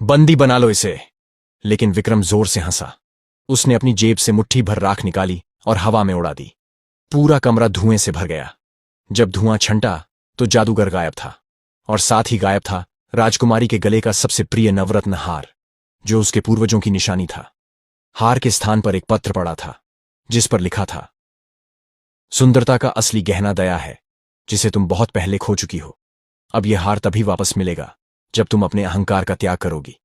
बंदी बना लो इसे। लेकिन विक्रम जोर से हंसा। उसने अपनी जेब से मुट्ठी भर राख निकाली और हवा में उड़ा दी। पूरा कमरा धुएं से भर गया। जब धुआं छंटा तो जादूगर गायब था, और साथ ही गायब था राजकुमारी के गले का सबसे प्रिय नवरत्न हार, जो उसके पूर्वजों की निशानी था। हार के स्थान पर एक पत्र पड़ा था, जिस पर लिखा था, सुंदरता का असली गहना दया है, जिसे तुम बहुत पहले खो चुकी हो। अब यह हार तभी वापस मिलेगा जब तुम अपने अहंकार का त्याग करोगी।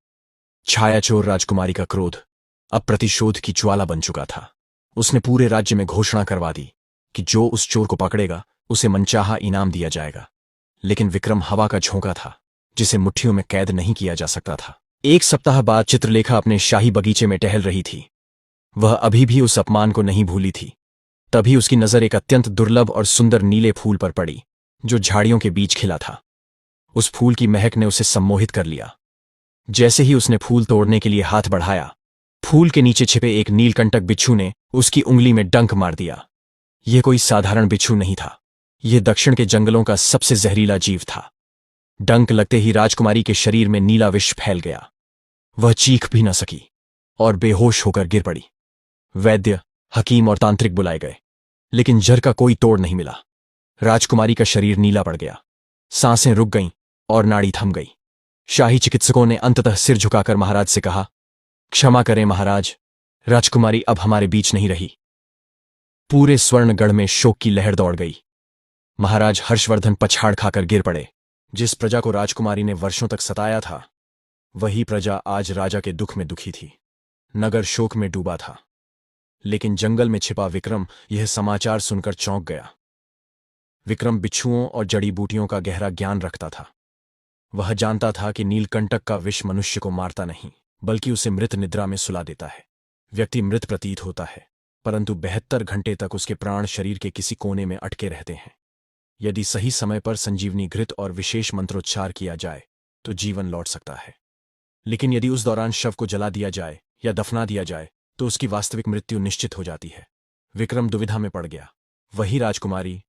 छायाचोर राजकुमारी का क्रोध अब प्रतिशोध की ज्वाला बन चुका था। उसने पूरे राज्य में घोषणा करवा दी कि जो उस चोर को पकड़ेगा उसे मनचाहा इनाम दिया जाएगा। लेकिन विक्रम हवा का झोंका था, जिसे मुट्ठियों में कैद नहीं किया जा सकता था। एक सप्ताह बाद चित्रलेखा अपने शाही बगीचे में टहल रही थी। वह अभी भी उस अपमान को नहीं भूली थी। तभी उसकी नजर एक अत्यंत दुर्लभ और सुंदर नीले फूल पर पड़ी, जो झाड़ियों के बीच खिला था। उस फूल की महक ने उसे सम्मोहित कर लिया। जैसे ही उसने फूल तोड़ने के लिए हाथ बढ़ाया, फूल के नीचे छिपे एक नीलकंटक बिच्छू ने उसकी उंगली में डंक मार दिया। यह कोई साधारण बिच्छू नहीं था, यह दक्षिण के जंगलों का सबसे जहरीला जीव था। डंक लगते ही राजकुमारी के शरीर में नीला विष फैल गया। वह चीख भी न सकी और बेहोश होकर गिर पड़ी। वैद्य, हकीम और तांत्रिक बुलाए गए, लेकिन जहर का कोई तोड़ नहीं मिला। राजकुमारी का शरीर नीला पड़ गया, सांसें रुक गईं और नाड़ी थम गई। शाही चिकित्सकों ने अंततः सिर झुकाकर महाराज से कहा, क्षमा करें महाराज, राजकुमारी अब हमारे बीच नहीं रही। पूरे स्वर्णगढ़ में शोक की लहर दौड़ गई। महाराज हर्षवर्धन पछाड़ खाकर गिर पड़े। जिस प्रजा को राजकुमारी ने वर्षों तक सताया था, वही प्रजा आज राजा के दुख में दुखी थी। नगर शोक में डूबा था। लेकिन जंगल में छिपा विक्रम यह समाचार सुनकर चौंक गया। विक्रम बिच्छुओं और जड़ी बूटियों का गहरा ज्ञान रखता था। वह जानता था कि नीलकंटक का विष मनुष्य को मारता नहीं, बल्कि उसे मृत निद्रा में सुला देता है। व्यक्ति मृत प्रतीत होता है, परंतु 72 घंटे तक उसके प्राण शरीर के किसी कोने में अटके रहते हैं। यदि सही समय पर संजीवनी घृत और विशेष मंत्रोच्चार किया जाए तो जीवन लौट सकता है। लेकिन यदि उस दौरान शव को जला दिया जाए या दफना दिया जाए तो उसकी वास्तविक मृत्यु निश्चित हो जाती है। विक्रम दुविधा में पड़ गया। वही राजकुमारी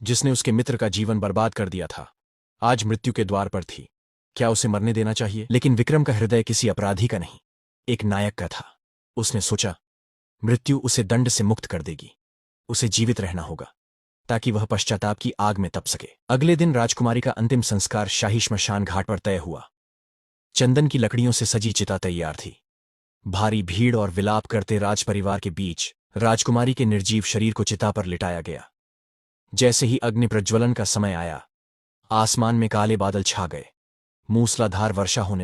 जिसने उसके मित्र का जीवन बर्बाद कर दिया था, आज मृत्यु के द्वार पर थी। क्या उसे मरने देना चाहिए? लेकिन विक्रम का हृदय किसी अपराधी का नहीं, एक नायक का था। उसने सोचा, मृत्यु उसे दंड से मुक्त कर देगी। उसे जीवित रहना होगा ताकि वह पश्चाताप की आग में तप सके। अगले दिन राजकुमारी का अंतिम संस्कार शाही श्मशान घाट पर तय हुआ। चंदन की लकड़ियों से सजी चिता तैयार थी। भारी भीड़ और विलाप करते राजपरिवार के बीच राजकुमारी के निर्जीव शरीर को चिता पर लिटाया गया। जैसे ही अग्नि प्रज्वलन का समय आया, आसमान में काले बादल छा गए। मूसलाधार वर्षा होने